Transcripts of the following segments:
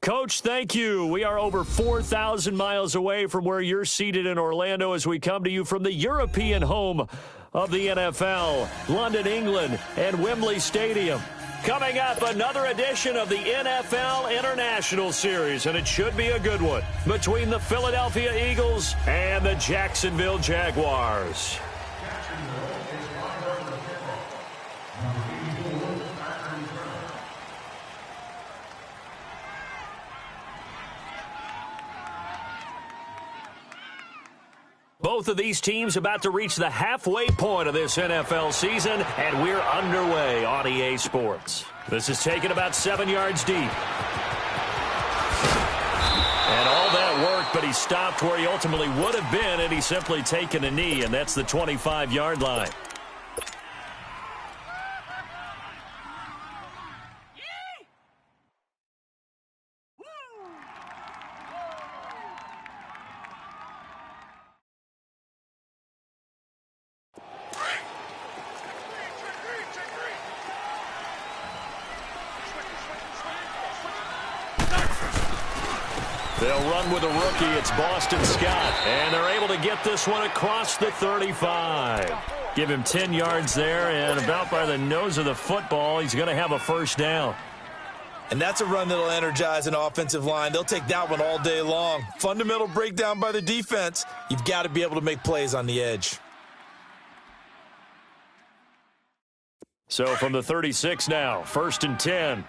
Coach, thank you. We are over 4,000 miles away from where you're seated in Orlando as we come to you from the European home of the NFL, London, England, and Wembley Stadium. Coming up, another edition of the NFL International Series, and it should be a good one, between the Philadelphia Eagles and the Jacksonville Jaguars. Both of these teams about to reach the halfway point of this NFL season, and we're underway on EA Sports. This is taken about 7 yards deep. And all that work, but he stopped where he ultimately would have been, and he's simply taken a knee, and that's the 25-yard line. They'll run with a rookie. It's Boston Scott. And they're able to get this one across the 35. Give him 10 yards there, and about by the nose of the football, he's going to have a first down. And that's a run that'll energize an offensive line. They'll take that one all day long. Fundamental breakdown by the defense. You've got to be able to make plays on the edge. So from the 36 now, 1st and 10.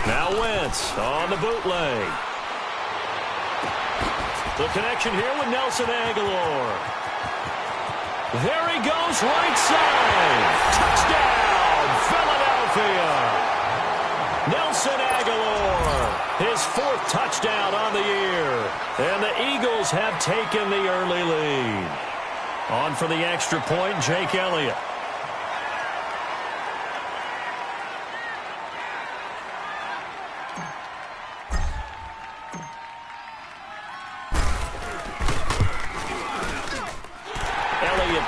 Now Wentz on the bootleg. The connection here with Nelson Aguilar. There he goes, right side. Touchdown, Philadelphia. Nelson Aguilar, his 4th touchdown on the year. And the Eagles have taken the early lead. On for the extra point, Jake Elliott.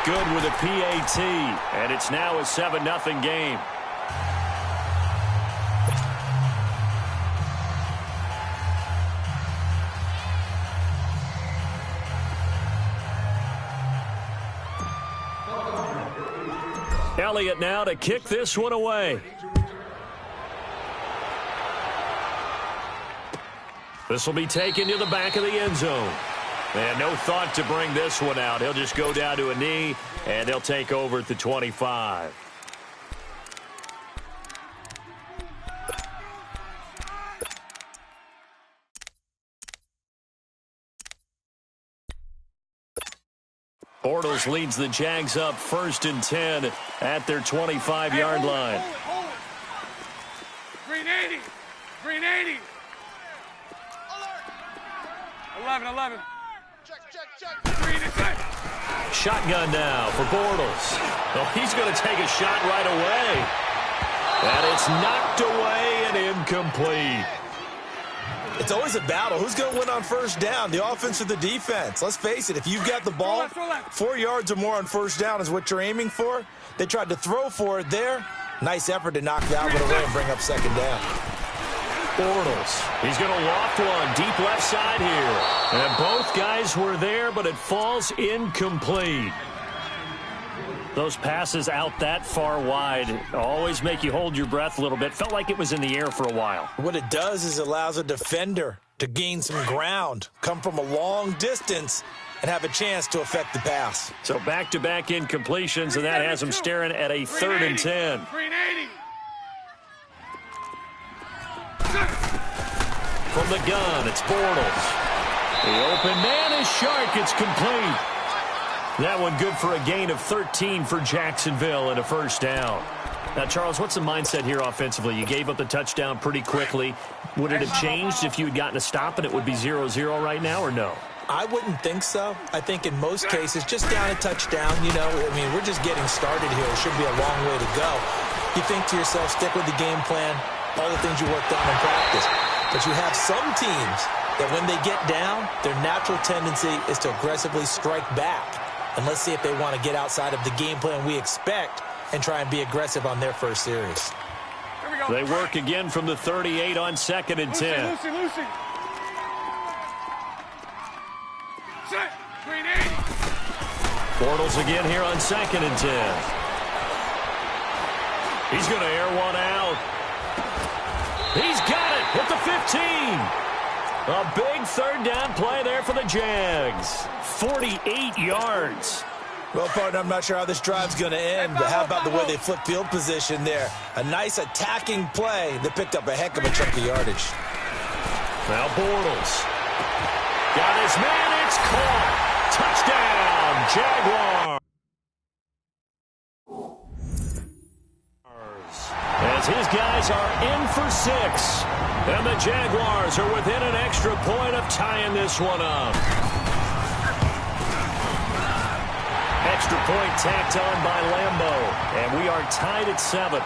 Good with a PAT, and it's now a 7-0 game. Elliott now to kick this one away. This will be taken to the back of the end zone. And no thought to bring this one out. He'll just go down to a knee, and they'll take over at the 25. Bortles leads the Jags up 1st and 10 at their 25-yard line. Hold it. Green 80. Green 80. 11. Shotgun now for Bortles. Oh, he's going to take a shot right away. And it's knocked away and incomplete. It's always a battle. Who's going to win on first down, the offense or the defense? Let's face it, if you've got the ball, 4 yards or more on first down is what you're aiming for. They tried to throw for it there. Nice effort to knock that one away and bring up 2nd down. Bortles. He's going to loft one deep left side here. And both guys were there, but it falls incomplete. Those passes out that far wide always make you hold your breath a little bit. Felt like it was in the air for a while. What it does is it allows a defender to gain some ground, come from a long distance, and have a chance to affect the pass. So back-to-back incompletions, and that has him staring at a 3rd and 10. From the gun, it's Bortles. The open man is Shark. It's complete. That one good for a gain of 13 for Jacksonville and a first down. Now, Charles, what's the mindset here offensively? You gave up the touchdown pretty quickly. Would it have changed if you had gotten a stop and it would be 0-0 right now, or no? I wouldn't think so. I think in most cases, just down a touchdown, we're just getting started here. It should be a long way to go. You think to yourself, stick with the game plan, all the things you worked on in practice. But you have some teams that when they get down, their natural tendency is to aggressively strike back. And let's see if they want to get outside of the game plan we expect and try and be aggressive on their first series. Here we go. They work again from the 38 on 2nd and 10. Lucy. Set. Green 80. Bortles again here on 2nd and 10. He's going to air one out. He's got it at the 15. A big third down play there for the Jags. 48 yards. Well, partner, I'm not sure how this drive's going to end, but how about the way they flip field position there? A nice attacking play that picked up a heck of a chunk of yardage. Now Bortles. Got his man. It's caught. Touchdown, Jaguars. As his guys are in for 6. And the Jaguars are within an extra point of tying this one up. Extra point tacked on by Lambeau. And we are tied at 7.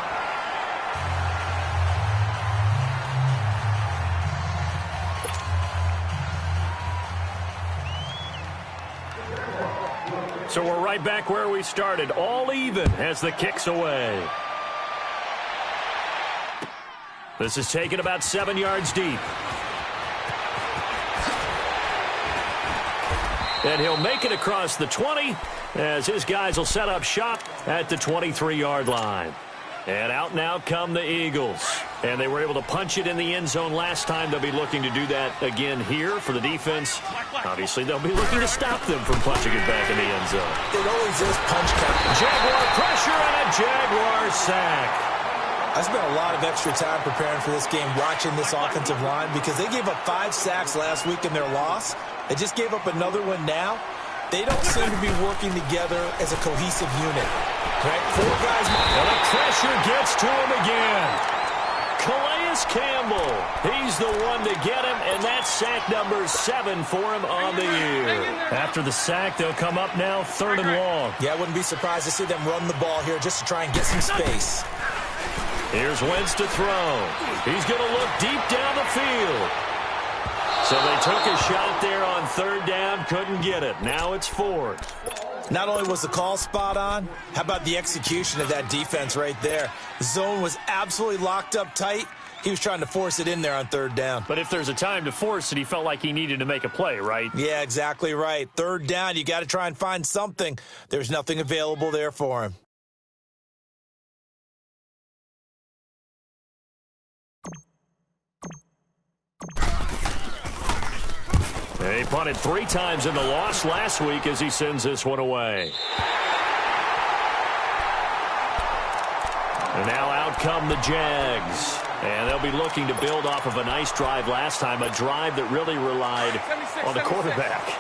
So we're right back where we started. All even as the kick's away. This is taken about 7 yards deep. And he'll make it across the 20 as his guys will set up shop at the 23-yard line. And out now come the Eagles. And they were able to punch it in the end zone last time. They'll be looking to do that again here for the defense. Obviously, they'll be looking to stop them from punching it back in the end zone. It always is punch count. Jaguar pressure and a Jaguar sack. I spent a lot of extra time preparing for this game watching this offensive line because they gave up 5 sacks last week in their loss. They just gave up another one now. They don't seem to be working together as a cohesive unit. Right? 4 guys. And the pressure gets to him again. Calais Campbell. He's the one to get him, and that's sack number 7 for him on the year. After the sack, they'll come up now 3rd and long. Yeah, I wouldn't be surprised to see them run the ball here just to try and get some space. Here's Wentz to throw. He's going to look deep down the field. So they took a shot there on 3rd down, couldn't get it. Now it's 4th. Not only was the call spot on, how about the execution of that defense right there? The zone was absolutely locked up tight. He was trying to force it in there on 3rd down. But if there's a time to force it, he felt like he needed to make a play, right? Yeah, exactly right. 3rd down, you got to try and find something. There's nothing available there for him. He punted 3 times in the loss last week as he sends this one away. And now out come the Jags. And they'll be looking to build off of a nice drive last time, a drive that really relied on the quarterback.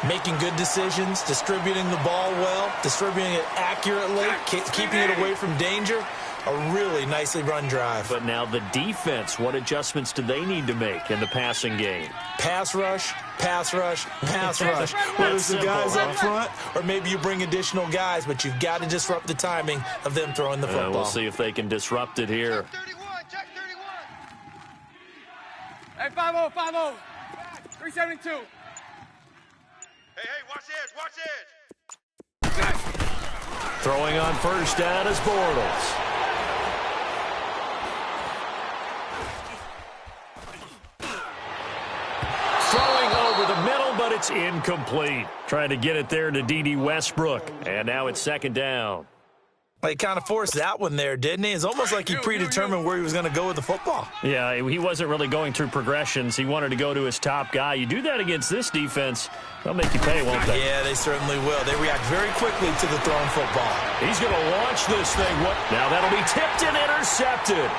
Making good decisions, distributing the ball well, distributing it accurately, keeping it away from danger. A really nicely run drive. But now the defense, what adjustments do they need to make in the passing game? Pass rush, pass rush, pass rush. Whether it's the guys up front or maybe you bring additional guys, but you've got to disrupt the timing of them throwing the football. We'll see if they can disrupt it here. Check 31. Hey, 5-0, 5-0. 372. Hey, watch the edge. Throwing on 1st down is Bortles. Throwing over the middle, but it's incomplete. Trying to get it there to D.D. Westbrook. And now it's 2nd down. Well, he kind of forced that one there, didn't he? It's almost like he predetermined where he was going to go with the football. Yeah, he wasn't really going through progressions. He wanted to go to his top guy. You do that against this defense, they'll make you pay, won't they? Yeah, they certainly will. They react very quickly to the thrown football. He's going to launch this thing. Now that'll be tipped and intercepted.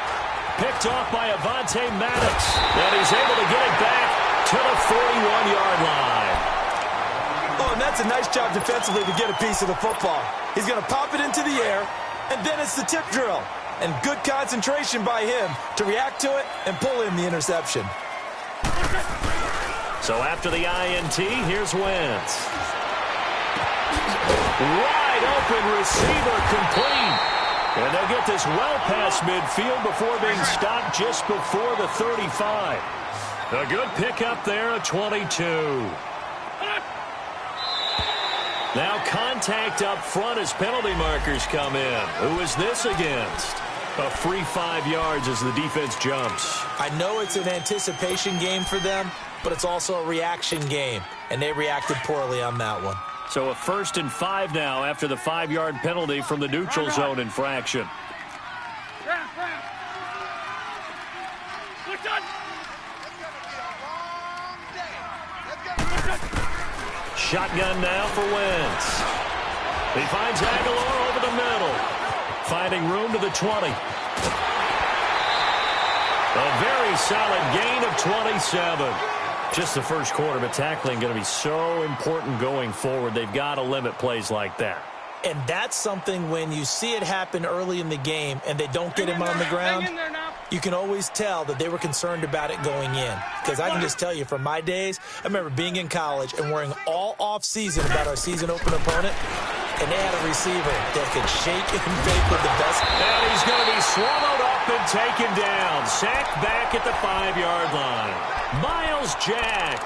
Picked off by Avonte Maddox. And he's able to get it back to the 41-yard line. Oh, and that's a nice job defensively to get a piece of the football. He's going to pop it into the air, and then it's the tip drill. And good concentration by him to react to it and pull in the interception. So after the INT, here's Wentz. Wide open receiver complete. And they'll get this well past midfield before being stopped just before the 35. A good pickup there at 22. Now contact up front as penalty markers come in. Who is this against? A free 5 yards as the defense jumps. I know it's an anticipation game for them, but it's also a reaction game, and they reacted poorly on that one. So a 1st and 5 now after the 5-yard penalty from the neutral zone infraction. Shotgun now for Wentz. He finds Aguilar over the middle. Finding room to the 20. A very solid gain of 27. Just the first quarter, but tackling going to be so important going forward. They've got to limit plays like that. And that's something when you see it happen early in the game and they don't get him on the ground, you can always tell that they were concerned about it going in. Because I can just tell you from my days, I remember being in college and worrying all off-season about our season open opponent, and they had a receiver that could shake and bake with the best. And he's going to be swallowed up and taken down. Sacked back at the 5-yard line. Miles Jack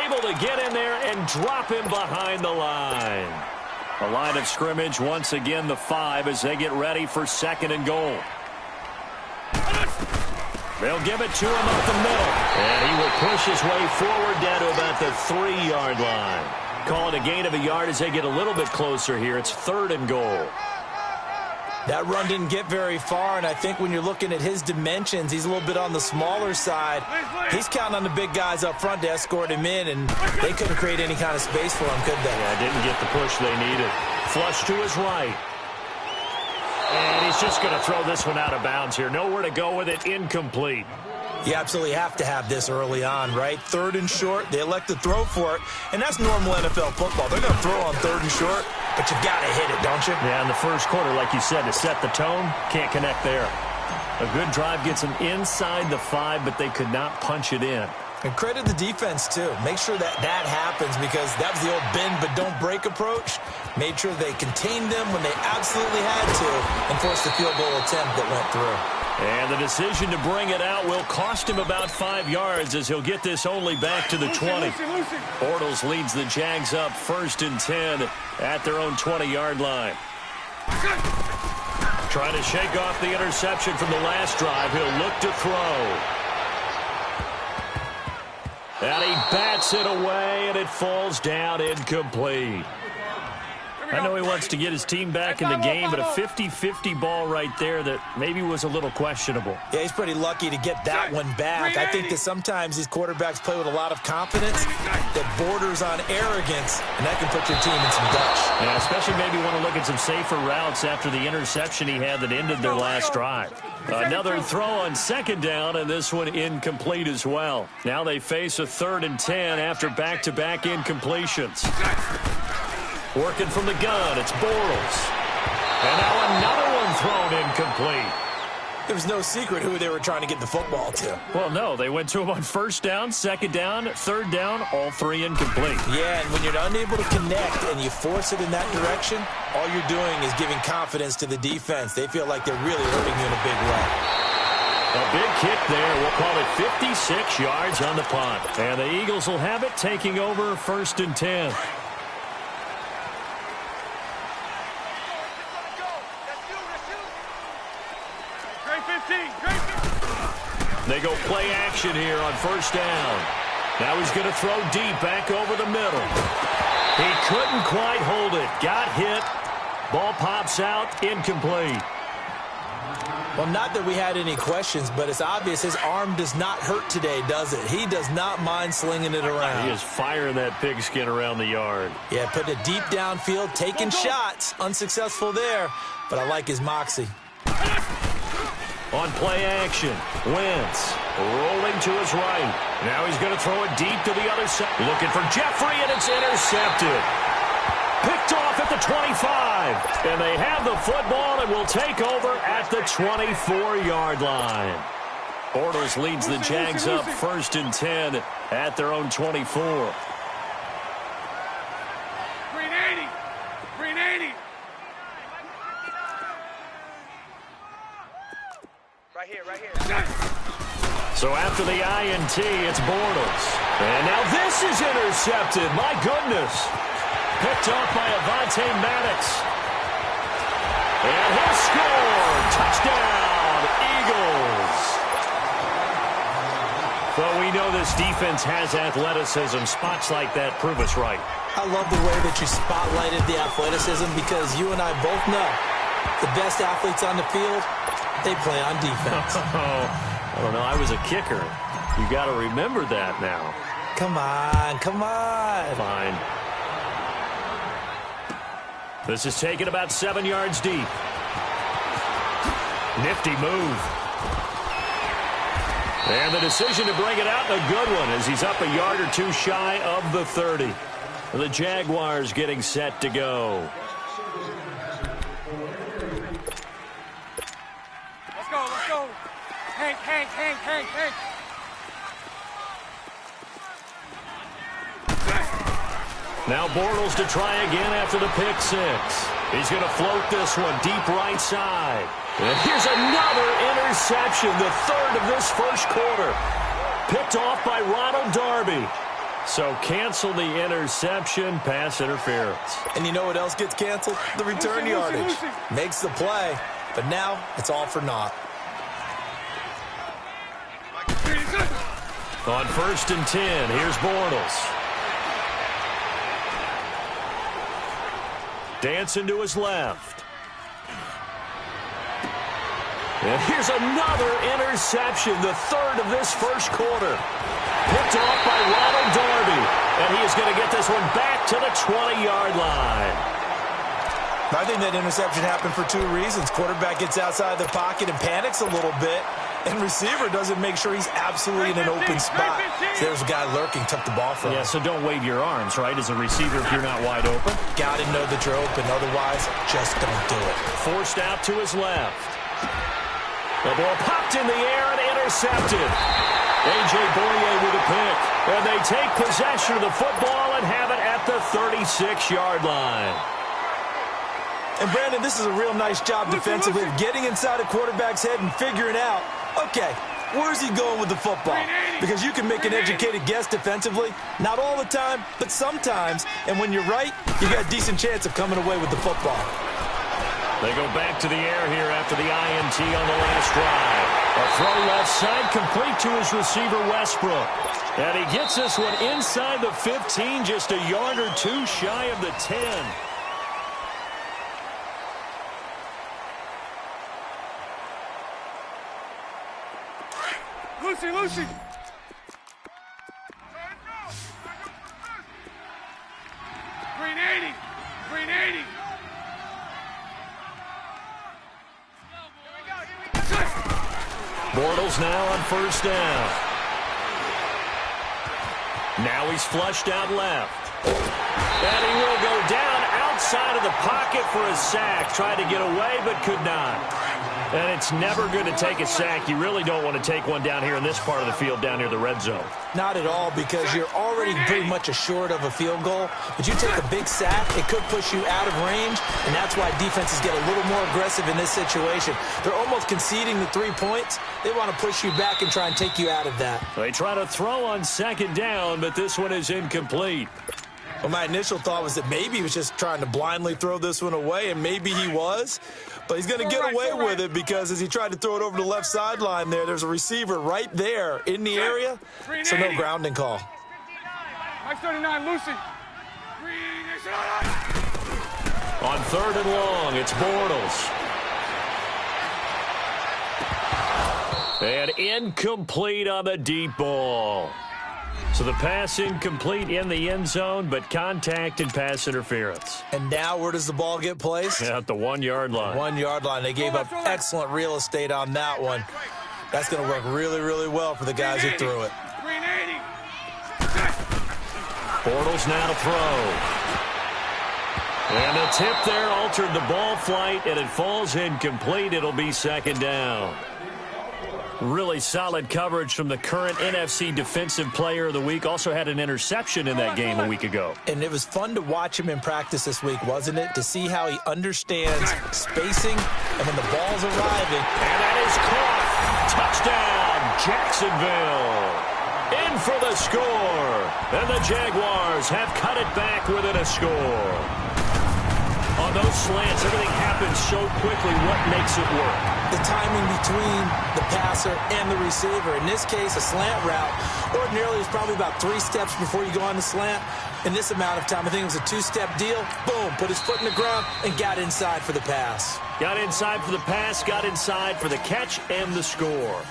able to get in there and drop him behind the line. A line of scrimmage, once again, the 5 as they get ready for 2nd and goal. They'll give it to him up the middle. And he will push his way forward down to about the 3-yard line. Call it a gain of a yard as they get a little bit closer here. It's 3rd and goal. That run didn't get very far, and I think when you're looking at his dimensions, he's a little bit on the smaller side. He's counting on the big guys up front to escort him in, and they couldn't create any kind of space for him, could they? Yeah, didn't get the push they needed. Flush to his right. And he's just going to throw this one out of bounds here. Nowhere to go with it. Incomplete. You absolutely have to have this early on, right? 3rd and short, they elect to throw for it, and that's normal NFL football. They're going to throw on 3rd and short, but you've got to hit it, don't you? Yeah, in the first quarter, like you said, to set the tone, can't connect there. A good drive gets them inside the 5, but they could not punch it in. And credit the defense, too. Make sure that that happens, because that was the old bend but don't break approach. Made sure they contained them when they absolutely had to and forced the field goal attempt that went through. And the decision to bring it out will cost him about 5 yards as he'll get this only back to the 20. Bortles leads the Jags up 1st and 10 at their own 20-yard line. Trying to shake off the interception from the last drive. He'll look to throw. And he bats it away, and it falls down incomplete. I know he wants to get his team back in the game, but a 50-50 ball right there that maybe was a little questionable. Yeah, he's pretty lucky to get that one back. I think that sometimes these quarterbacks play with a lot of confidence that borders on arrogance, and that can put your team in some dutch. Yeah, especially maybe want to look at some safer routes after the interception he had that ended their last drive. Another throw on 2nd down, and this one incomplete as well. Now they face a 3rd and 10 after back-to-back incompletions. Working from the gun, it's Bortles. And now another one thrown incomplete. There was no secret who they were trying to get the football to. Well, no, they went to him on 1st down, 2nd down, 3rd down, all 3 incomplete. Yeah, and when you're unable to connect and you force it in that direction, all you're doing is giving confidence to the defense. They feel like they're really hurting you in a big way. A big kick there. We'll call it 56 yards on the punt. And the Eagles will have it, taking over 1st and 10. They go play action here on 1st down. Now he's going to throw deep back over the middle. He couldn't quite hold it. Got hit. Ball pops out. Incomplete. Well, not that we had any questions, but it's obvious his arm does not hurt today, does it? He does not mind slinging it around. He is firing that pigskin around the yard. Yeah, putting it deep downfield, taking shots. Unsuccessful there, but I like his moxie. On play action, Wentz rolling to his right. Now he's going to throw it deep to the other side. Looking for Jeffrey, and it's intercepted. Picked off at the 25. And they have the football and will take over at the 24-yard line. Bortles leads the Jags up 1st and 10 at their own 24. Right here. So after the INT, it's Bortles. And now this is intercepted. My goodness. Picked off by Avonte Maddox. And he'll score. Touchdown, Eagles. Well, we know this defense has athleticism. Spots like that prove us right. I love the way that you spotlighted the athleticism because you and I both know the best athletes on the field, they play on defense. I don't know. I was a kicker. You got to remember that now. Come on, come on. Fine. This is taken about 7 yards deep. Nifty move. And the decision to bring it out, a good one, as he's up a yard or two shy of the 30. The Jaguars getting set to go. Let's go, let's go. Hank. Now Bortles to try again after the pick six. He's going to float this one deep right side. And here's another interception, the third of this first quarter. Picked off by Ronald Darby. So cancel the interception, pass interference. And you know what else gets canceled? The return yardage. Makes the play, but now it's all for naught. On 1st and 10, here's Bortles. Dancing to his left. And here's another interception, the third of this first quarter. Picked off by Ronald Darby. And he is going to get this one back to the 20-yard line. I think that interception happened for two reasons. Quarterback gets outside the pocket and panics a little bit. And receiver doesn't make sure he's absolutely in an open spot. So there's a guy lurking, took the ball from him. Yeah, so don't wave your arms, right, as a receiver if you're not wide open. Got to know that you're open. Otherwise, just don't do it. Forced out to his left. The ball popped in the air and intercepted. jjae187's with a pick. And they take possession of the football and have it at the 36-yard line. And, Brandon, this is a real nice job defensively of getting inside a quarterback's head and figuring out, okay, where's he going with the football? Because you can make an educated guess defensively, not all the time, but sometimes. And when you're right, you got a decent chance of coming away with the football. They go back to the air here after the INT on the last drive. A throw left side complete to his receiver, Westbrook. And he gets this one inside the 15, just a yard or two shy of the 10. Lucy. Green 80. Bortles now on 1st down. Now he's flushed out left. And he will go down outside of the pocket for a sack. Tried to get away, but could not. And it's never good to take a sack. You really don't want to take one down here in this part of the field, down near the red zone. Not at all, because you're already pretty much assured of a field goal. But you take a big sack, it could push you out of range, and that's why defenses get a little more aggressive in this situation. They're almost conceding the 3 points. They want to push you back and try and take you out of that. They try to throw on 2nd down, but this one is incomplete. Well, my initial thought was that maybe he was just trying to blindly throw this one away, and maybe he was. But he's going to get away with it because as he tried to throw it over the left sideline there's a receiver right there in the area, so no grounding call. Mike 39, Lucy. On 3rd and long, it's Bortles. And incomplete on the deep ball. So the pass incomplete in the end zone, but contact and pass interference. And now where does the ball get placed? Yeah, at the 1-yard line. 1-yard line. They gave up excellent real estate on that one. That's going to work really, really well for the guys who threw it. Bortles now to throw. And the tip there altered the ball flight, and it falls incomplete. It'll be 2nd down. Really solid coverage from the current NFC Defensive Player of the Week. Also had an interception in that game a week ago. And it was fun to watch him in practice this week, wasn't it? To see how he understands spacing and when the ball's arriving. And that is caught. Touchdown, Jacksonville. In for the score. And the Jaguars have cut it back within a score. On those slants, everything happens so quickly. What makes it work? The timing between the passer and the receiver. In this case, a slant route ordinarily is probably about 3 steps before you go on the slant. In this amount of time, I think it was a 2-step deal. Boom, put his foot in the ground and got inside for the pass. Got inside for the pass, got inside for the catch and the score.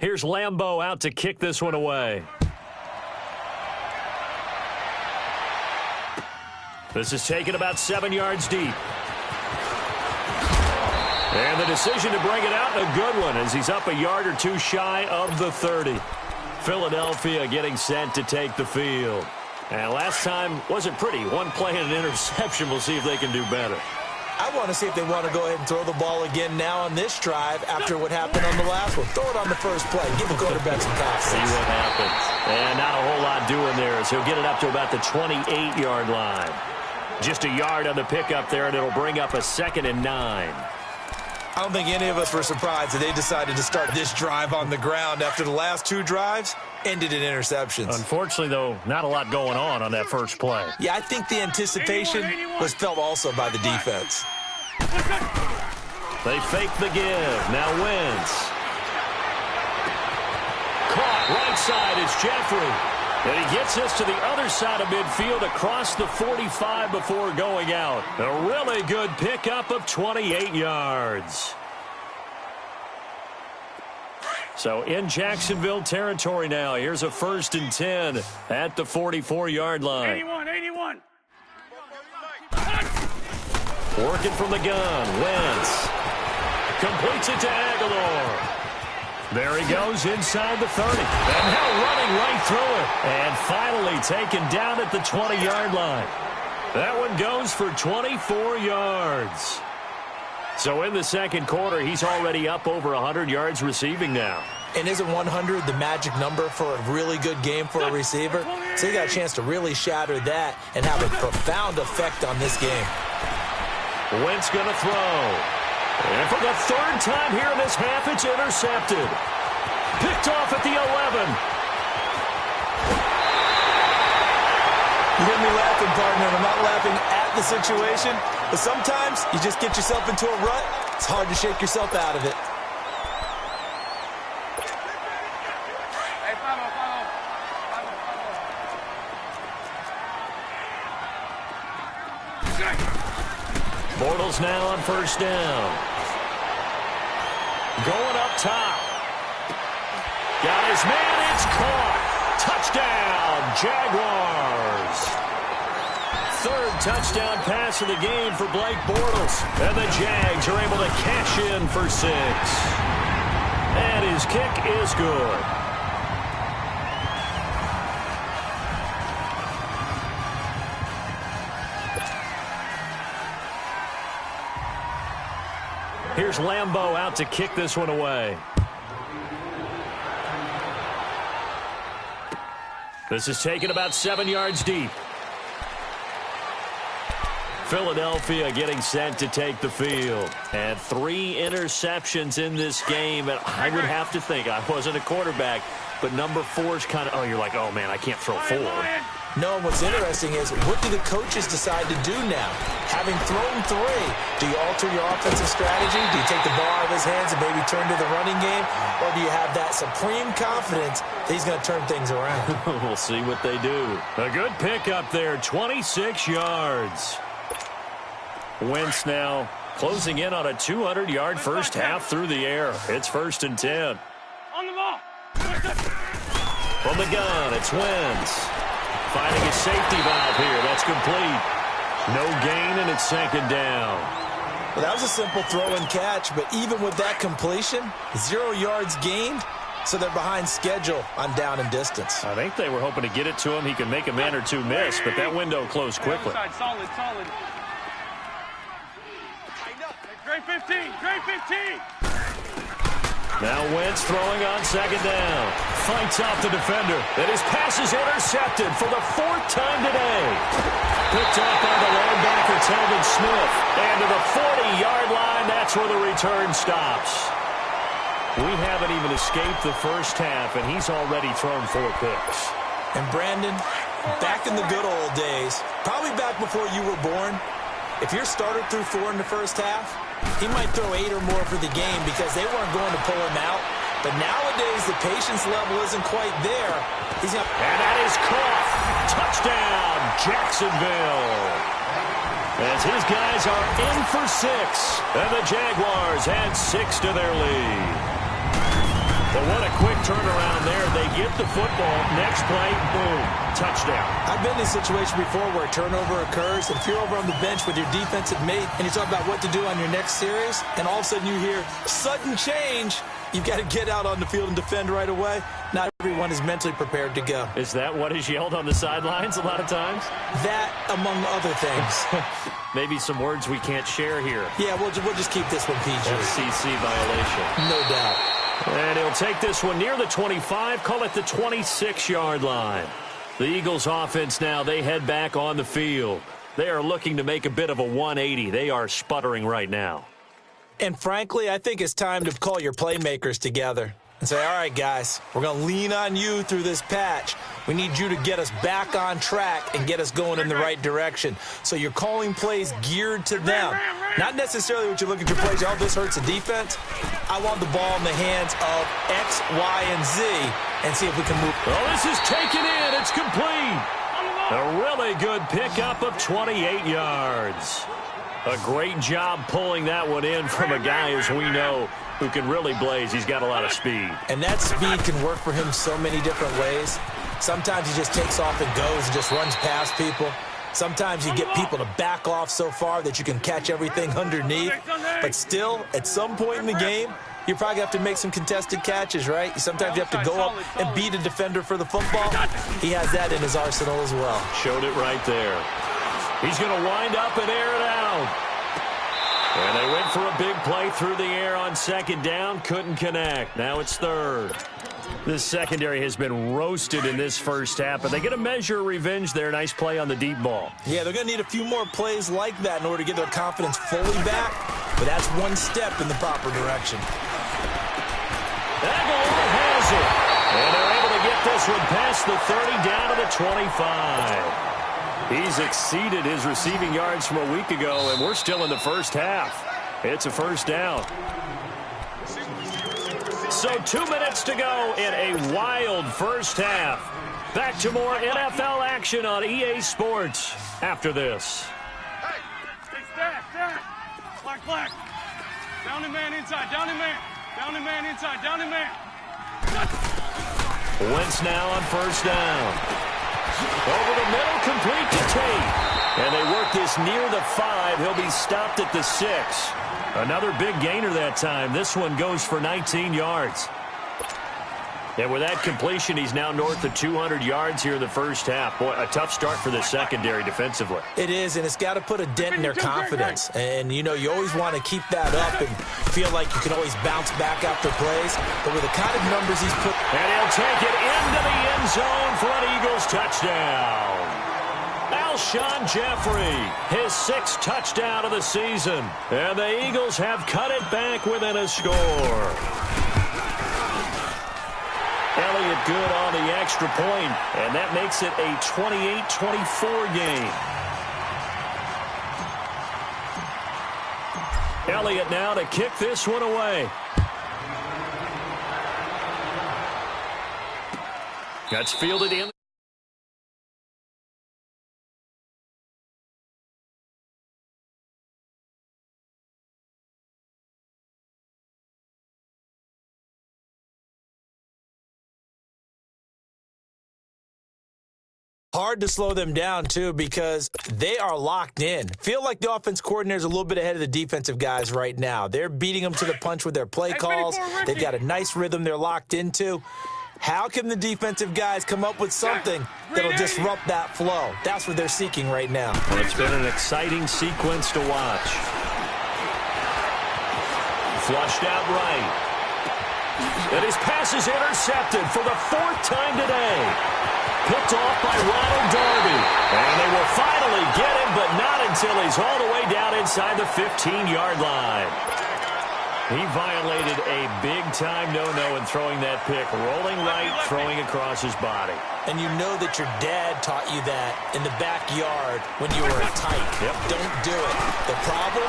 Here's Lambeau out to kick this one away. This is taken about 7 yards deep. And the decision to bring it out, a good one, as he's up a yard or two shy of the 30. Philadelphia getting set to take the field. And last time wasn't pretty. One play and an interception. We'll see if they can do better. I want to see if they want to go ahead and throw the ball again now on this drive after what happened on the last one. Throw it on the first play. Give the quarterback some confidence. See what happens. And not a whole lot doing there as he'll get it up to about the 28-yard line. Just a yard on the pickup there, and it'll bring up a 2nd and 9. I don't think any of us were surprised that they decided to start this drive on the ground after the last 2 drives ended in interceptions. Unfortunately, though, not a lot going on that first play. Yeah, I think the anticipation was felt also by the defense. They fake the give. Now Wentz. Caught right side. It's Jeffrey. And he gets this to the other side of midfield across the 45 before going out. A really good pickup of 28 yards. So in Jacksonville territory now. Here's a 1st and 10 at the 44-yard line. 81. Working from the gun. Wentz completes it to Aguilar. There he goes inside the 30. And now running right through it. And finally taken down at the 20-yard line. That one goes for 24 yards. So in the second quarter, he's already up over 100 yards receiving now. And isn't 100 the magic number for a really good game for a receiver? So he got a chance to really shatter that and have a profound effect on this game. Wentz going to throw. And for the 3rd time here in this half, it's intercepted. Picked off at the 11. You hear me laughing, partner, and I'm not laughing at the situation, but sometimes you just get yourself into a rut. It's hard to shake yourself out of it. Hey, follow. Bortles now on 1st down. Going up top. Got his man. It's caught. Touchdown, Jaguars. 3rd touchdown pass of the game for Blake Bortles. And the Jags are able to cash in for 6. And his kick is good. Here's Lambeau out to kick this one away. This is taken about 7 yards deep. Philadelphia getting set to take the field. And 3 interceptions in this game. And I would have to think, I wasn't a quarterback, but number 4 is kind of, you're like, oh, man, I can't throw 4. No, and what's interesting is, what do the coaches decide to do now? Having thrown 3, do you alter your offensive strategy? Do you take the ball out of his hands and maybe turn to the running game? Or do you have that supreme confidence that he's going to turn things around? We'll see what they do. A good pickup there, 26 yards. Wentz now closing in on a 200-yard first half through the air. It's 1st and 10. On the ball. From the gun, it's Wentz. Finding a safety valve here. That's complete. No gain, and it's 2nd down. Well, that was a simple throw and catch, but even with that completion, 0 yards gained, so they're behind schedule on down and distance. I think they were hoping to get it to him. He could make a man or 2 miss, but that window closed quickly. Solid. Great 15. Now Wentz throwing on second down. Fights off the defender. And his pass is intercepted for the 4th time today. Picked up by the linebacker, Telvin Smith. And to the 40-yard line, that's where the return stops. We haven't even escaped the first half, and he's already thrown 4 picks. And Brandon, back in the good old days, probably back before you were born, if your starter threw 4 in the first half, he might throw 8 or more for the game because they weren't going to pull him out. But nowadays, the patience level isn't quite there. And that is caught. Touchdown, Jacksonville. As his guys are in for 6. And the Jaguars add 6 to their lead. But what a quick turnaround there. They get the football. Next play, boom, touchdown. I've been in a situation before where a turnover occurs, and if you're over on the bench with your defensive mate and you talk about what to do on your next series, and all of a sudden you hear sudden change, you've got to get out on the field and defend right away. Not everyone is mentally prepared to go. Is that what is yelled on the sidelines a lot of times? That, among other things. Maybe some words we can't share here. Yeah, we'll just keep this one PG. FCC violation. No doubt. And he'll take this one near the 25, call it the 26-yard line. The Eagles offense now, they head back on the field. They are looking to make a bit of a 180. They are sputtering right now. And frankly, I think it's time to call your playmakers together and say, all right, guys, we're going to lean on you through this patch. We need you to get us back on track and get us going in the right direction. So you're calling plays geared to them. Not necessarily what you look at your plays, oh, this hurts the defense. I want the ball in the hands of X, Y, and Z and see if we can move. Oh, this is taken in. It's complete. A really good pickup of 28 yards. A great job pulling that one in from a guy, as we know, who can really blaze. He's got a lot of speed. And that speed can work for him so many different ways. Sometimes he just takes off and goes and just runs past people. Sometimes you get people to back off so far that you can catch everything underneath. But still, at some point in the game, you probably have to make some contested catches, right? Sometimes you have to go up and beat a defender for the football. He has that in his arsenal as well. Showed it right there. He's going to wind up and air it out. And they went for a big play through the air on second down. Couldn't connect. Now it's third. This secondary has been roasted in this first half, but they get a measure of revenge there. Nice play on the deep ball. Yeah, they're going to need a few more plays like that in order to get their confidence fully back, but that's one step in the proper direction. Aguilar has it, and they're able to get this one past the 30 down to the 25. He's exceeded his receiving yards from a week ago, and we're still in the first half. It's a first down. So 2 minutes to go in a wild first half. Back to more NFL action on EA Sports after this. Hey, stack. Black. Down and man inside, down and man. Down and man inside, down and man. Wentz now on first down. Over the middle, complete to Tate. And they work this near the 5. He'll be stopped at the 6. Another big gainer that time. This one goes for 19 yards. And with that completion, he's now north of 200 yards here in the first half. Boy, a tough start for the secondary defensively. It is, and it's got to put a dent in their confidence. And, you know, you always want to keep that up and feel like you can always bounce back after plays. But with the kind of numbers he's put... And he'll take it into the end zone for an Eagles touchdown. Alshon Jeffrey, his 6th touchdown of the season. And the Eagles have cut it back within a score. Elliott good on the extra point, and that makes it a 28-24 game. Elliott now to kick this one away. That's fielded in. Hard to slow them down, too, because they are locked in. Feel like the offense coordinator is a little bit ahead of the defensive guys right now. They're beating them to the punch with their play calls. They've got a nice rhythm they're locked into. How can the defensive guys come up with something that'll disrupt that flow? That's what they're seeking right now. Well, it's been an exciting sequence to watch. Flushed out right. And his pass is intercepted for the 4th time today. Picked off by Ronald Darby. And they will finally get him, but not until he's all the way down inside the 15-yard line. He violated a big-time no-no in throwing that pick. Rolling right, throwing across his body. And you know that your dad taught you that in the backyard when you were a tyke. Yep. Don't do it. The problem,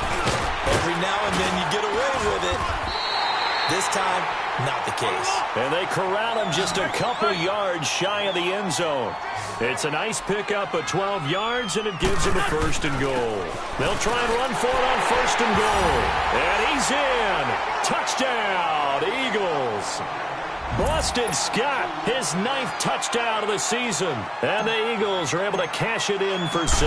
every now and then you get away with it. This time, not the case. And they corral him just a couple yards shy of the end zone. It's a nice pickup of 12 yards, and it gives him a 1st and goal. They'll try and run for it on 1st and goal. And he's in. Touchdown, Eagles. Boston Scott, his 9th touchdown of the season. And the Eagles are able to cash it in for 6.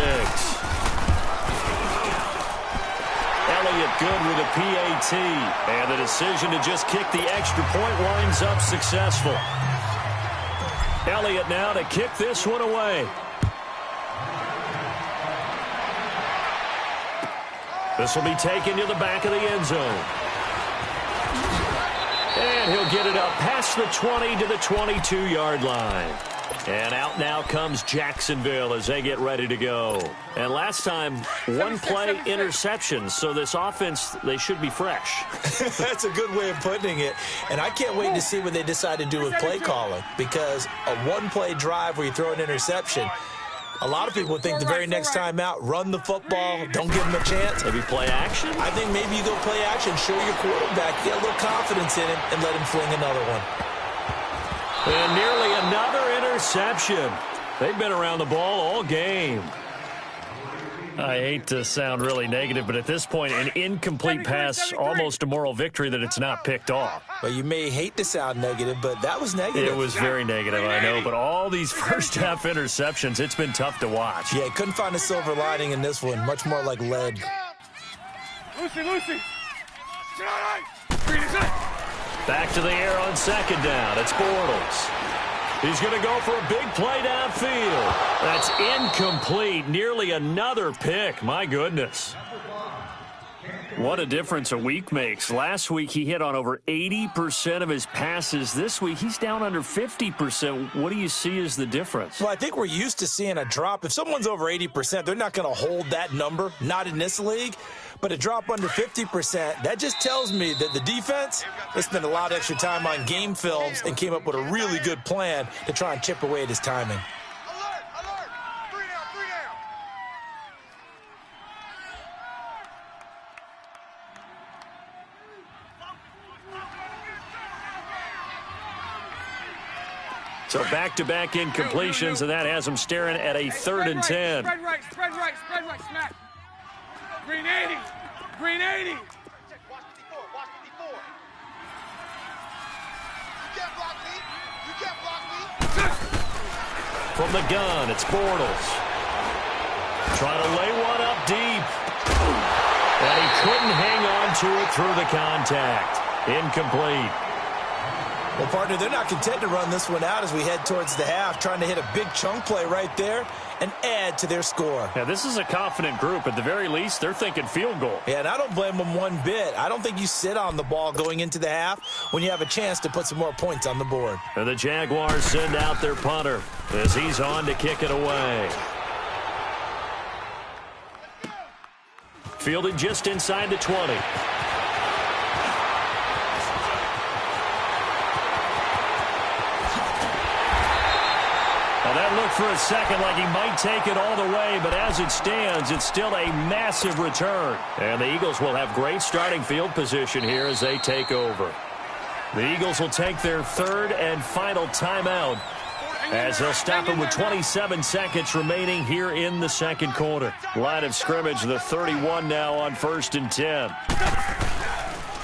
Elliott good with a PAT. And the decision to just kick the extra point winds up successful. Elliott now to kick this one away. This will be taken to the back of the end zone. And he'll get it up past the 20 to the 22-yard line. And out now comes Jacksonville as they get ready to go. And last time, 1 play interception. So this offense, they should be fresh. That's a good way of putting it. And I can't wait to see what they decide to do with play calling. Because a 1-play drive where you throw an interception, a lot of people think the very next time out, run the football, don't give them a chance. Maybe play action? I think maybe you go play action, show your quarterback, get a little confidence in him, and let him fling another one. And nearly another interception. They've been around the ball all game. I hate to sound really negative, but at this point, an incomplete pass, almost a moral victory that it's not picked off. Well, you may hate to sound negative, but that was negative. It was very negative, I know, but all these first-half interceptions, it's been tough to watch. Yeah, couldn't find a silver lining in this one, much more like lead. Lucy. Back to the air on 2nd down. It's Bortles. He's going to go for a big play downfield. That's incomplete. Nearly another pick. My goodness. What a difference a week makes. Last week, he hit on over 80% of his passes. This week, he's down under 50%. What do you see as the difference? Well, I think we're used to seeing a drop. If someone's over 80%, they're not going to hold that number, not in this league. But a drop under 50%, that just tells me that the defense, they spent a lot of extra time on game films and came up with a really good plan to try and chip away at his timing. Alert! 3 down. So back-to-back incompletions, and that has him staring at a 3rd and 10. Spread right, smack. Green 80. Watch 54. You can't block me. From the gun, it's Bortles. Trying to lay one up deep. And he couldn't hang on to it through the contact. Incomplete. Well, partner, they're not content to run this one out as we head towards the half, trying to hit a big chunk play right there and add to their score. Yeah, this is a confident group. At the very least, they're thinking field goal. Yeah, and I don't blame them one bit. I don't think you sit on the ball going into the half when you have a chance to put some more points on the board. And the Jaguars send out their punter as he's on to kick it away. Fielded just inside the 20. That looked for a second like he might take it all the way, but as it stands, it's still a massive return. And the Eagles will have great starting field position here as they take over. The Eagles will take their 3rd and final timeout as they'll stop it with 27 seconds remaining here in the 2nd quarter. Line of scrimmage, the 31 now on 1st and 10.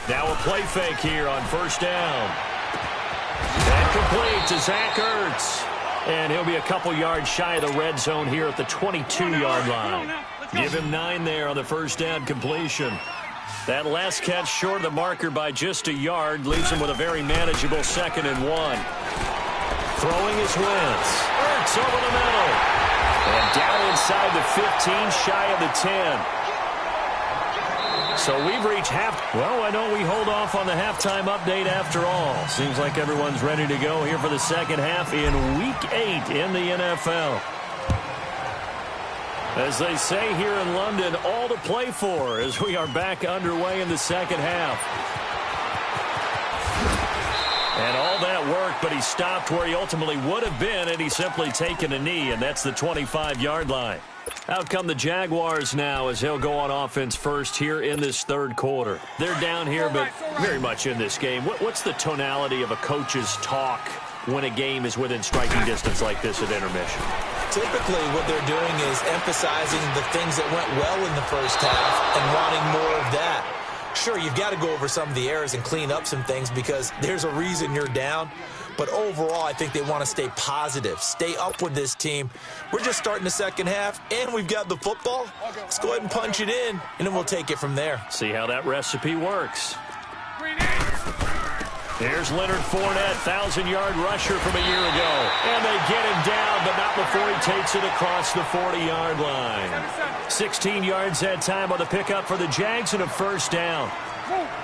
Now a play fake here on 1st down. And complete to Zach Ertz. And he'll be a couple yards shy of the red zone here at the 22-yard line. Give him 9 there on the 1st down completion. That last catch short of the marker by just a yard leaves him with a very manageable 2nd and 1. Throwing his Wentz. Ertz over the middle. And down inside the 15, shy of the 10. So we've reached half. Well, why don't we hold off on the halftime update after all? Seems like everyone's ready to go here for the second half in Week 8 in the NFL. As they say here in London, all to play for as we are back underway in the second half. And all that worked, but he stopped where he ultimately would have been, and he's simply taken a knee, and that's the 25-yard line. Out come the Jaguars now as he'll go on offense first here in this third quarter. They're down here, but very much in this game. What's the tonality of a coach's talk when a game is within striking distance like this at intermission? Typically, what they're doing is emphasizing the things that went well in the first half and wanting more of that. Sure, you've got to go over some of the errors and clean up some things because there's a reason you're down. But overall, I think they want to stay positive, stay up with this team. We're just starting the second half, and we've got the football. Let's go ahead and punch it in, and then we'll take it from there. See how that recipe works. Here's Leonard Fournette, 1,000-yard rusher from a year ago. And they get him down, but not before he takes it across the 40-yard line. 16 yards that time on the pickup for the Jags and a first down. 11.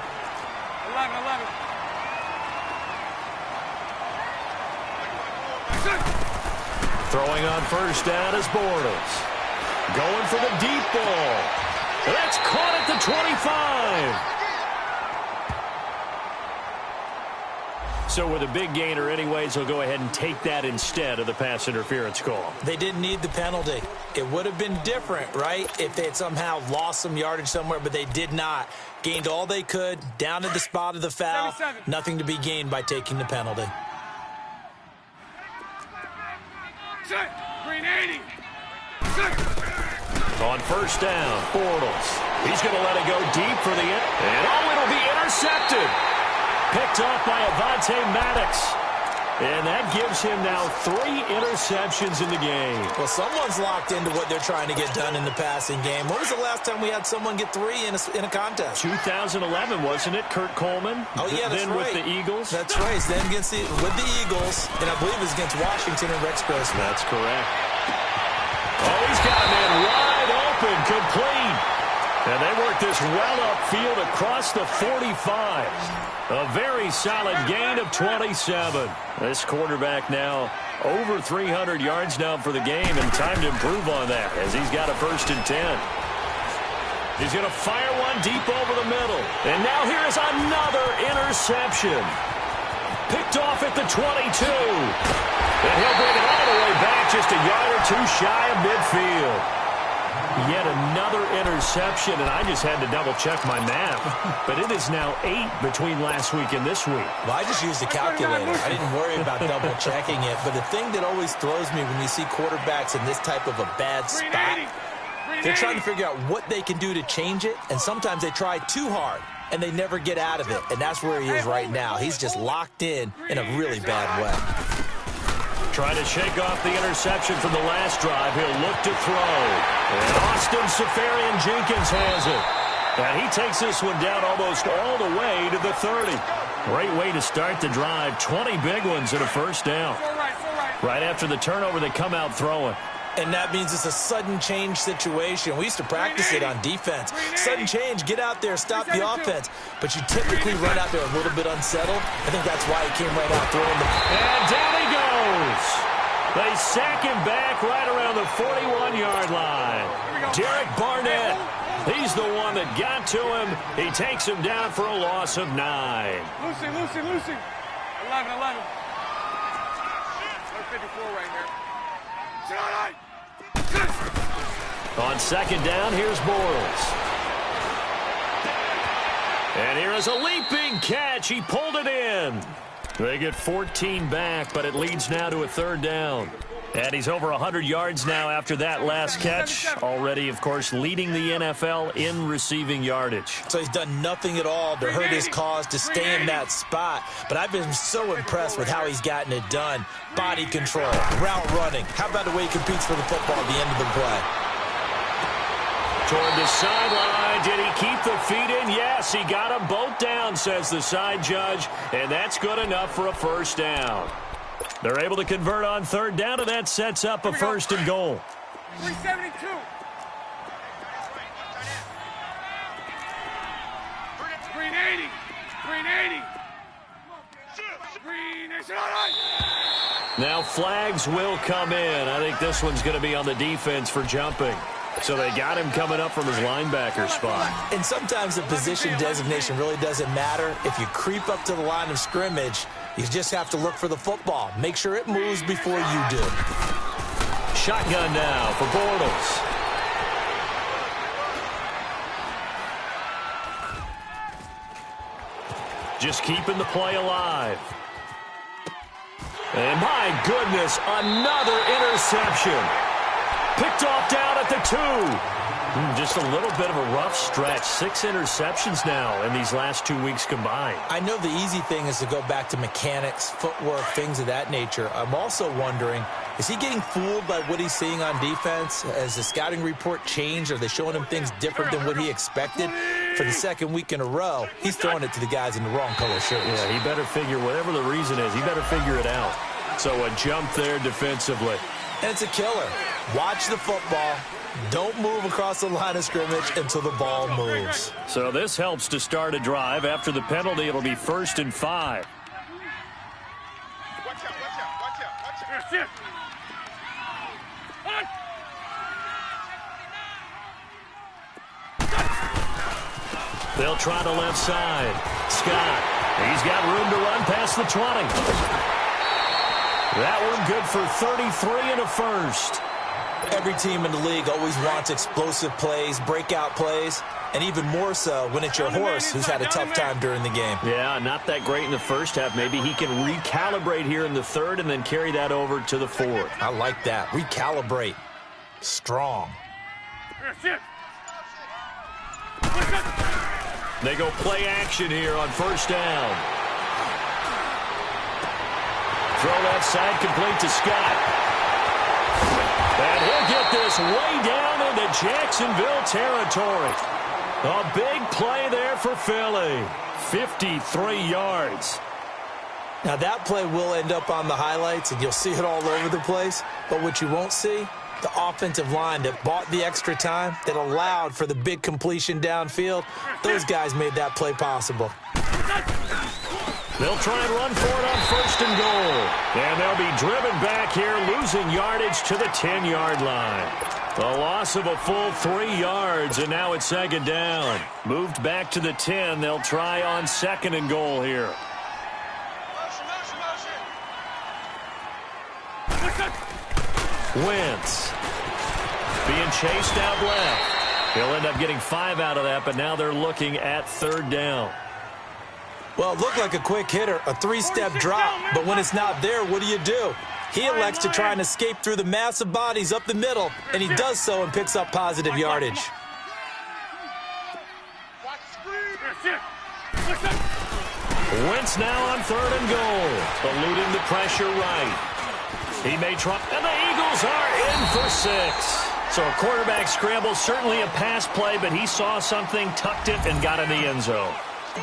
Throwing on first down is Bortles. Going for the deep ball. That's caught at the 25. So with a big gainer anyways, he'll go ahead and take that instead of the pass interference call. They didn't need the penalty. It would have been different, right, if they had somehow lost some yardage somewhere, but they did not. Gained all they could, down to the spot of the foul. 77. Nothing to be gained by taking the penalty. Green 80. On first down, Bortles. He's going to let it go deep for the end. And it'll be intercepted. Picked off by Avonte Maddox. And that gives him now 3 interceptions in the game. Well, someone's locked into what they're trying to get done in the passing game. When was the last time we had someone get 3 in a contest? 2011, wasn't it? Kurt Coleman. Oh, yeah, that's then right. with the Eagles. That's right. Then with the Eagles, and I believe it was against Washington and Rex Grossman. That's correct. Oh, he's got a man wide open, complete. And they work this well upfield across the 45. A very solid gain of 27. This quarterback now over 300 yards now for the game, and time to improve on that as he's got a 1st and 10. He's going to fire one deep over the middle. And now here is another interception. Picked off at the 22. And he'll bring it all the way back just a yard or 2 shy of midfield. Yet another interception, and I just had to double-check my math. But it is now 8 between last week and this week. Well, I just used a calculator. I didn't worry about double-checking it. But the thing that always throws me when you see quarterbacks in this type of a bad spot, they're trying to figure out what they can do to change it, and sometimes they try too hard, and they never get out of it. And that's where he is right now. He's just locked in a really bad way. Trying to shake off the interception from the last drive. He'll look to throw. And Austin Seferian-Jenkins has it. And he takes this one down almost all the way to the 30. Great way to start the drive. 20 big ones and a first down. Right after the turnover, they come out throwing. And that means it's a sudden change situation. We used to practice it on defense. Sudden change, get out there, stop the offense. But you typically run out there a little bit unsettled. I think that's why he came right out throwing the... And down he goes. They sack him back right around the 41-yard line. Derek Barnett, he's the one that got to him. He takes him down for a loss of 9. Lucy. 11. 54 right here. On second down, here's Bortles. And here is a leaping catch. He pulled it in. They get 14 back, but it leads now to a 3rd down. And he's over 100 yards now after that last catch. Already, of course, leading the NFL in receiving yardage. So he's done nothing at all to hurt his cause to stay in that spot. But I've been so impressed with how he's gotten it done. Body control, route running. How about the way he competes for the football at the end of the play? Toward the sideline. Did he keep the feet in? Yes, he got them both down, says the side judge. And that's good enough for a first down. They're able to convert on 3rd down, and that sets up a 1st and goal. 372. Now flags will come in. I think this one's going to be on the defense for jumping. So they got him coming up from his linebacker spot. And sometimes the position designation really doesn't matter. If you creep up to the line of scrimmage, you just have to look for the football. Make sure it moves before you do. Shotgun now for Bortles. Just keeping the play alive. And my goodness, another interception. Picked off down at the 2. Just a little bit of a rough stretch. 6 interceptions now in these last 2 weeks combined. I know the easy thing is to go back to mechanics, footwork, things of that nature. I'm also wondering, is he getting fooled by what he's seeing on defense? Has the scouting report changed? Are they showing him things different than what he expected? For the second week in a row, he's throwing it to the guys in the wrong color shirts. Yeah, he better figure, whatever the reason is, he better figure it out. So a jump there defensively. And it's a killer. Watch the football. Don't move across the line of scrimmage until the ball moves. So this helps to start a drive. After the penalty, it'll be 1st and 5. Watch out, watch out, watch out, watch out. Here, They'll try the left side. Scott, he's got room to run past the 20. That one good for 33 and a first. Every team in the league always wants explosive plays, breakout plays, and even more so when it's your horse who's had a tough time during the game. Yeah, not that great in the first half. Maybe he can recalibrate here in the third and then carry that over to the fourth. I like that. Recalibrate. Strong. Here, They go play action here on 1st down. Throw left side complete to Scott. And he'll get this way down into Jacksonville territory. A big play there for Philly. 53 yards. Now that play will end up on the highlights, and you'll see it all over the place. But what you won't see, the offensive line that bought the extra time, that allowed for the big completion downfield, those guys made that play possible. They'll try and run for it on 1st and goal. And they'll be driven back here, losing yardage to the 10-yard line. A loss of a full 3 yards, and now it's 2nd down. Moved back to the 10. They'll try on 2nd and goal here. Wentz being chased out left. He'll end up getting 5 out of that, but now they're looking at 3rd down. Well, it looked like a quick hitter, a 3-step drop, but when it's not there, what do? He elects to try and escape through the massive bodies up the middle, and he does so and picks up positive yardage. Wentz now on 3rd and goal, eluding the pressure right. He may try, and the Eagles are in for 6. So a quarterback scramble, certainly a pass play, but he saw something, tucked it, and got in the end zone.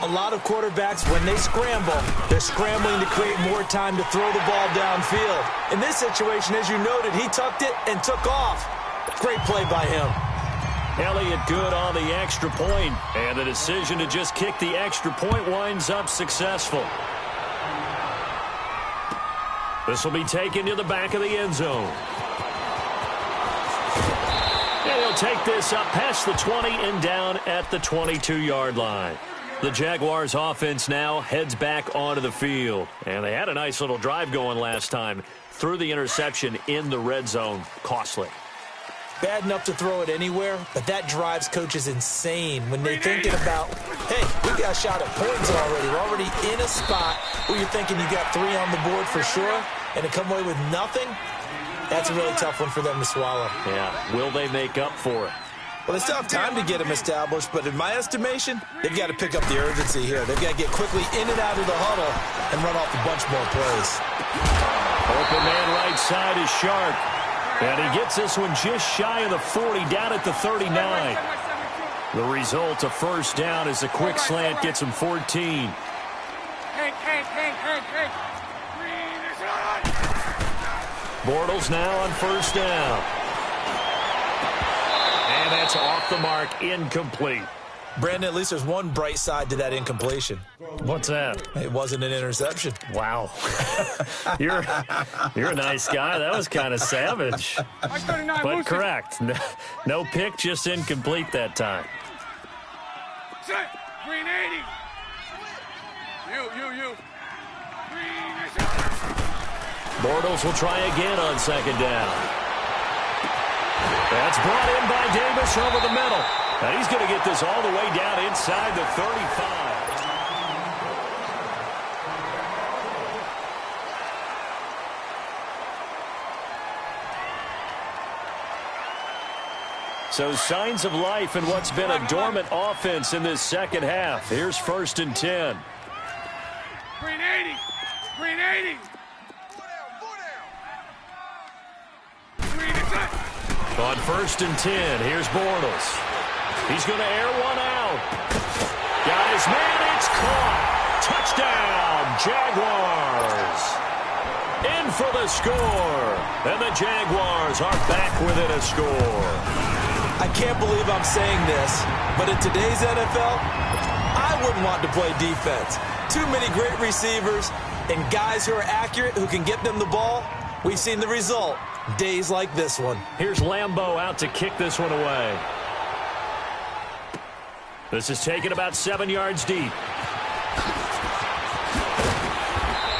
A lot of quarterbacks, when they scramble, they're scrambling to create more time to throw the ball downfield. In this situation, as you noted, he tucked it and took off. Great play by him. Elliott good on the extra point, and the decision to just kick the extra point winds up successful. This will be taken to the back of the end zone. And he'll take this up past the 20 and down at the 22-yard line. The Jaguars offense now heads back onto the field. And they had a nice little drive going last time. Threw the interception in the red zone. Costly. Bad enough to throw it anywhere, but that drives coaches insane when they're thinking about, hey, we got a shot at points already. We're already in a spot where you're thinking you got 3 on the board for sure, and to come away with nothing, that's a really tough one for them to swallow. Yeah, will they make up for it? Well, they still have time to get them established, but in my estimation, they've got to pick up the urgency here. They've got to get quickly in and out of the huddle and run off a bunch more plays. Open man right side is Sharp. And he gets this one just shy of the 40, down at the 39. The result, a 1st down, as a quick slant gets him 14. Bortles now on 1st down. And that's off the mark, incomplete. Brandon, at least there's one bright side to that incompletion. What's that? It wasn't an interception. Wow. You're a nice guy. That was kind of savage. But correct. No pick, just incomplete that time. Set. Green 80. You. Green. Bortles will try again on second down. That's brought in by Davis over the middle. And he's going to get this all the way down inside the 35. So signs of life in what's been a dormant offense in this second half. Here's 1st and 10. Green 80. Green 80. Green is set. On 1st and 10, here's Bortles. He's going to air one out. Got his man, it's caught. Touchdown, Jaguars. In for the score. And the Jaguars are back within a score. I can't believe I'm saying this, but in today's NFL, I wouldn't want to play defense. Too many great receivers and guys who are accurate, who can get them the ball. We've seen the result. Days like this one. Here's Lambeau out to kick this one away. This is taken about 7 yards deep.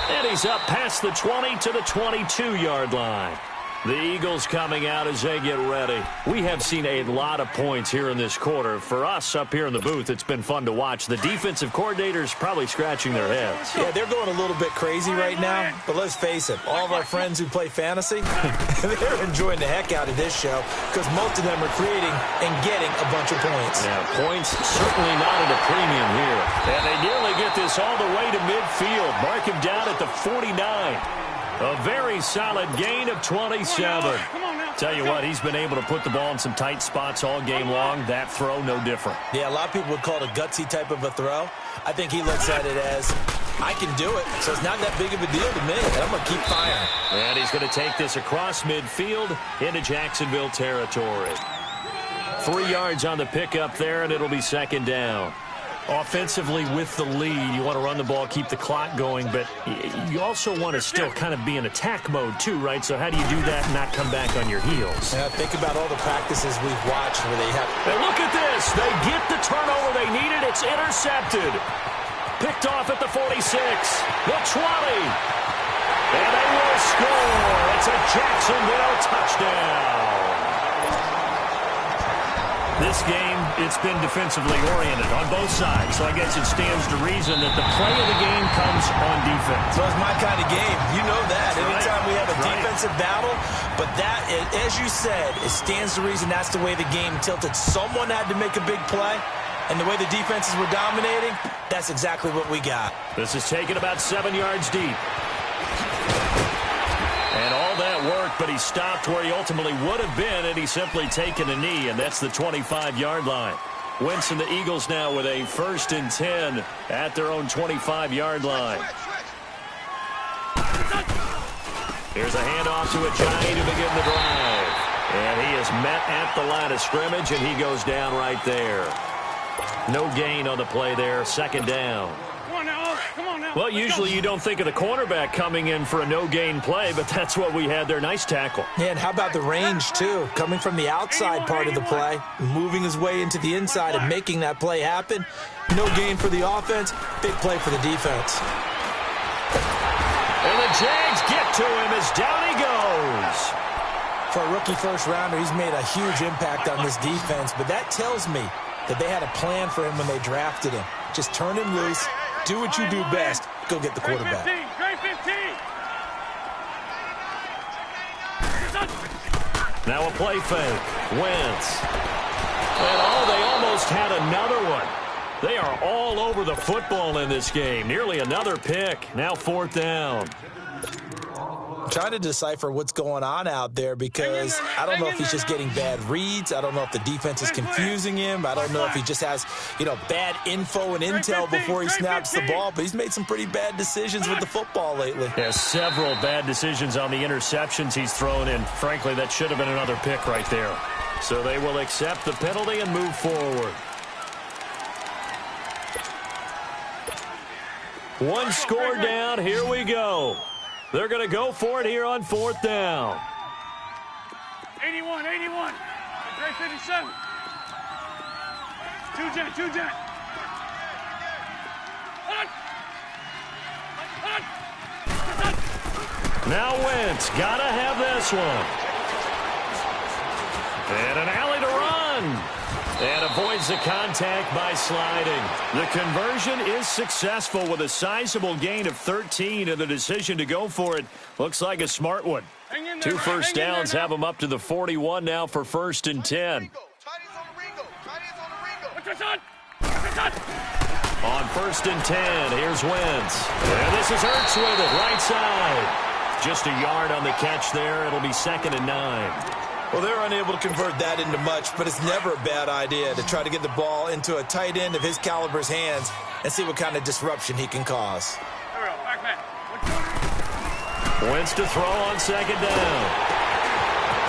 And he's up past the 20 to the 22-yard line. The Eagles coming out as they get ready. We have seen a lot of points here in this quarter. For us up here in the booth, it's been fun to watch. The defensive coordinators probably scratching their heads. Yeah, they're going a little bit crazy right now. But let's face it, all of our friends who play fantasy, they're enjoying the heck out of this show because most of them are creating and getting a bunch of points. Yeah, points certainly not at a premium here. And they nearly get this all the way to midfield. Mark him down at the 49. A very solid gain of 27. Tell you what, he's been able to put the ball in some tight spots all game long. That throw, no different. Yeah, a lot of people would call it a gutsy type of a throw. I think he looks at it as, I can do it, so it's not that big of a deal to me, and I'm going to keep firing. And he's going to take this across midfield into Jacksonville territory. 3 yards on the pickup there, and it'll be second down. Offensively with the lead, you want to run the ball, keep the clock going, but you also want to still kind of be in attack mode too, right? So how do you do that and not come back on your heels? Yeah, think about all the practices we've watched where they have... And look at this. They get the turnover they needed. It's intercepted. Picked off at the 46, the 20. And they will score. It's a Jacksonville touchdown. This game, it's been defensively oriented on both sides, so I guess it stands to reason that the play of the game comes on defense. So it's my kind of game. You know that. Anytime we have a defensive battle, but that, as you said, it stands to reason that's the way the game tilted. Someone had to make a big play, and the way the defenses were dominating, that's exactly what we got. This is taken about 7 yards deep. And all that work, but he stopped where he ultimately would have been, and he's simply taken a knee, and that's the 25-yard line. Wentz and the Eagles now with a 1st and 10 at their own 25-yard line. Here's a handoff to jjae to begin the drive. And he is met at the line of scrimmage, and he goes down right there. No gain on the play there, second down. Well, usually you don't think of the cornerback coming in for a no-gain play, but that's what we had there. Nice tackle. Yeah, and how about the range, too? Coming from the outside part of the play, moving his way into the inside and making that play happen. No gain for the offense, big play for the defense. And the Jags get to him as down he goes. For a rookie first-rounder, he's made a huge impact on this defense, but that tells me that they had a plan for him when they drafted him. Just turn him loose. Do what you do best. Go get the quarterback. Grade 15. Now a play fake. Wentz. And they almost had another one. They are all over the football in this game. Nearly another pick. Now 4th down. I'm trying to decipher what's going on out there because I don't know if he's just getting bad reads. I don't know if the defense is confusing him. I don't know if he just has, bad info and intel before he snaps the ball. But he's made some pretty bad decisions with the football lately. Has several bad decisions on the interceptions he's thrown in. Frankly, that should have been another pick right there. So they will accept the penalty and move forward. One score down. Here we go. They're going to go for it here on 4th down. 81, 81. Great 57. Two jet. Now Wentz, gotta have this one. And an alley to run. And avoids the contact by sliding. The conversion is successful with a sizable gain of 13, and the decision to go for it looks like a smart one. 2 first downs have them up to the 41 now for 1st and 10. On 1st and 10, here's Wentz. And this is Ertz with it, right side. Just a yard on the catch there. It'll be 2nd and 9. Well, they're unable to convert that into much, but it's never a bad idea to try to get the ball into a tight end of his caliber's hands and see what kind of disruption he can cause. There we go. Back. Wentz to throw on 2nd down.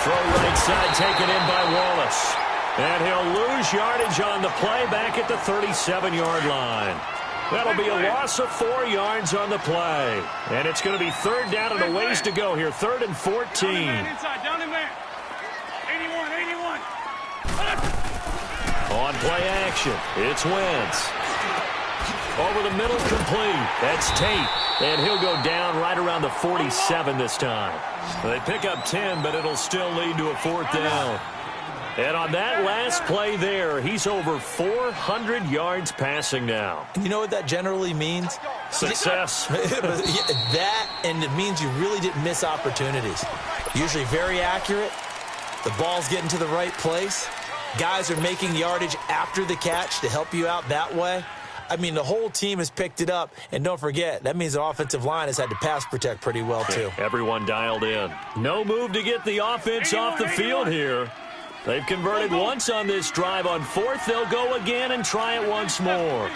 Throw right side taken in by Wallace. And he'll lose yardage on the play back at the 37-yard line. That'll be a loss of 4 yards on the play. And it's going to be 3rd down and a ways to go here. 3rd and 14. Down in man. 81. On play action, it's Wentz. Over the middle, complete. That's Tate. And he'll go down right around the 47 this time. They pick up 10, but it'll still lead to a 4th down. And on that last play there, he's over 400 yards passing now. You know what that generally means? Success. That, and it means you really didn't miss opportunities. Usually very accurate. The ball's getting to the right place. Guys are making yardage after the catch to help you out that way. I mean, the whole team has picked it up. And don't forget, that means the offensive line has had to pass protect pretty well, too. Everyone dialed in. No move to get the offense off the field here. They've converted once on this drive. On 4th, they'll go again and try it once more.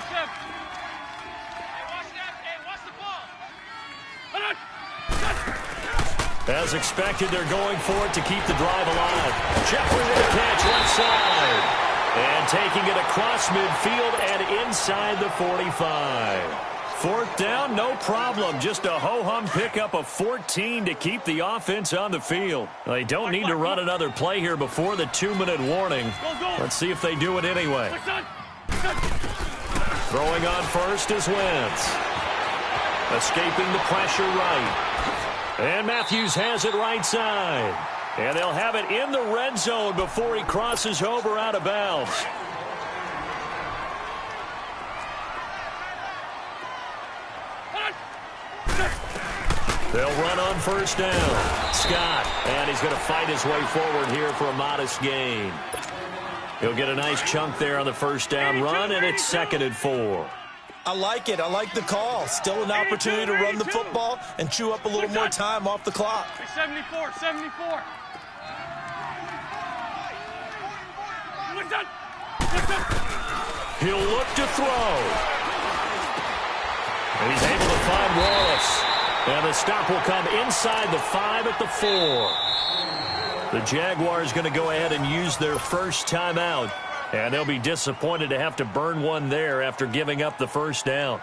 As expected, they're going for it to keep the drive alive. Jeffrey with a catch right side. And taking it across midfield and inside the 45. 4th down, no problem. Just a ho-hum pickup of 14 to keep the offense on the field. They don't need to run another play here before the 2-minute warning. Let's see if they do it anyway. Throwing on first is Wentz. Escaping the pressure right. And Matthews has it right side. And they'll have it in the red zone before he crosses over out of bounds. They'll run on 1st down. Scott, and he's going to fight his way forward here for a modest gain. He'll get a nice chunk there on the 1st down run, and it's 2nd and 4. I like it. I like the call. Still an opportunity to run the football and chew up a little more time off the clock. 74. He'll look to throw. And he's able to find Wallace. And the stop will come inside the 5 at the 4. The Jaguars going to go ahead and use their first timeout. And they'll be disappointed to have to burn one there after giving up the 1st down.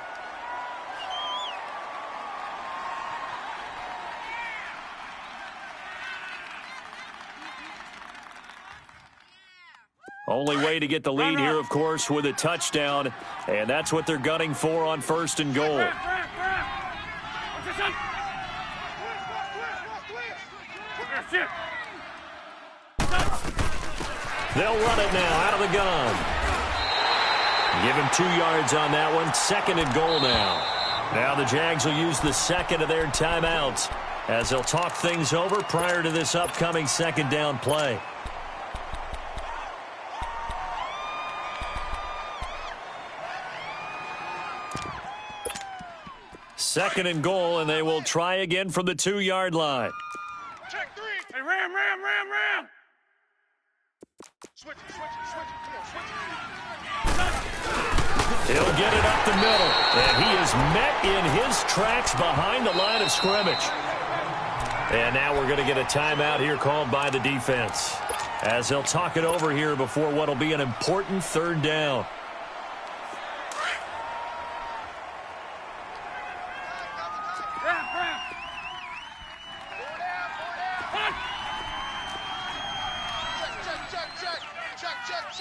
Only way to get the lead here, of course, with a touchdown. And that's what they're gunning for on 1st and goal. They'll run it now out of the gun. Give him 2 yards on that one. 2nd and goal now. Now the Jags will use the 2nd of their timeouts as they'll talk things over prior to this upcoming 2nd down play. Second and goal, and they will try again from the 2-yard line. Check 3. Hey, ram. Switch it. Come on, switch it. He'll get it up the middle, and he is met in his tracks behind the line of scrimmage. And now we're going to get a timeout here called by the defense as they'll talk it over here before what will be an important 3rd down.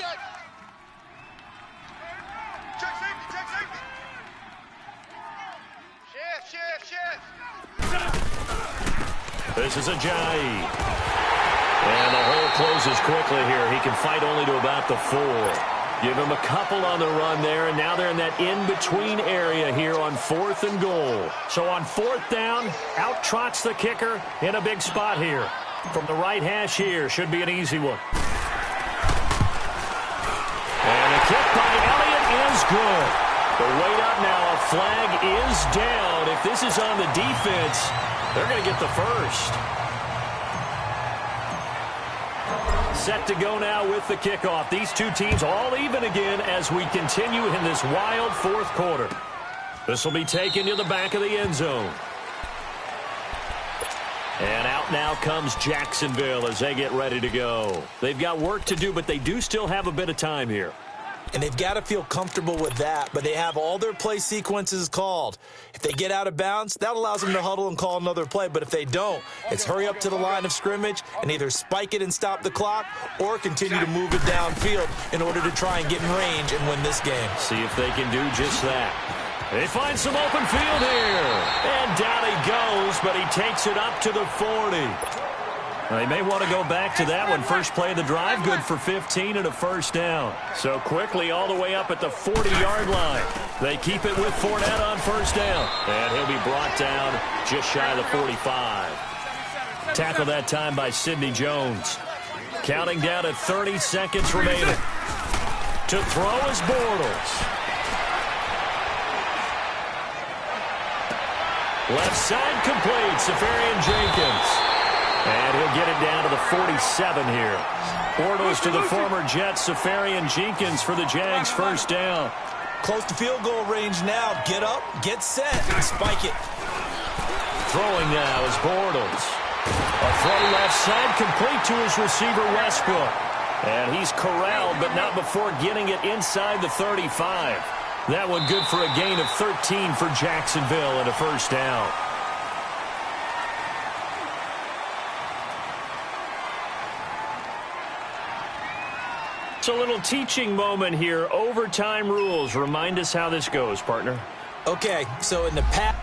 check. Check safety, check safety. Shift. This is a jjae. And the hole closes quickly here. He can fight only to about the 4. Give him a couple on the run there, and now they're in that in-between area here on 4th and goal. So on 4th down, out trots the kicker in a big spot here. From the right hash here, should be an easy one. And the kick by Elliott is good. The weight up now, a flag is down. If this is on the defense, they're going to get the first. Set to go now with the kickoff. These two teams all even again as we continue in this wild 4th quarter. This will be taken to the back of the end zone. And out now comes Jacksonville as they get ready to go. They've got work to do, but they do still have a bit of time here. And they've got to feel comfortable with that, but they have all their play sequences called. If they get out of bounds, that allows them to huddle and call another play. But if they don't, it's hurry up to the line of scrimmage and either spike it and stop the clock or continue to move it downfield in order to try and get in range and win this game. See if they can do just that. They find some open field here. And down he goes, but he takes it up to the 40. They may want to go back to that one. First play of the drive, good for 15 and a first down. So quickly all the way up at the 40-yard line. They keep it with Fournette on first down. And he'll be brought down just shy of the 45. Tackle that time by Sidney Jones. Counting down at 30 seconds remaining. To throw is Bortles. Left side complete, Safarian Jenkins. And he'll get it down to the 47 here. Bortles to the former Jets, Safarian Jenkins for the Jags first down. Close to field goal range now. Get up, get set, and spike it. Throwing now is Bortles. A throw left side complete to his receiver Westbrook. And he's corralled, but not before getting it inside the 35. That one good for a gain of 13 for Jacksonville and a first down. It's a little teaching moment here. Overtime rules. Remind us how this goes, partner. Okay, so in the past.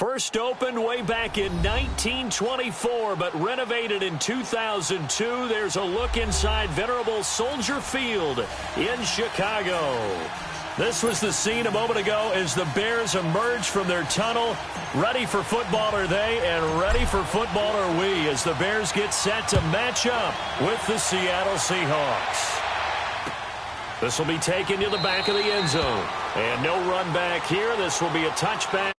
First opened way back in 1924, but renovated in 2002. There's a look inside venerable Soldier Field in Chicago. This was the scene a moment ago as the Bears emerged from their tunnel. Ready for football are they, and ready for football are we, as the Bears get set to match up with the Seattle Seahawks. This will be taken to the back of the end zone. And no run back here. This will be a touchback.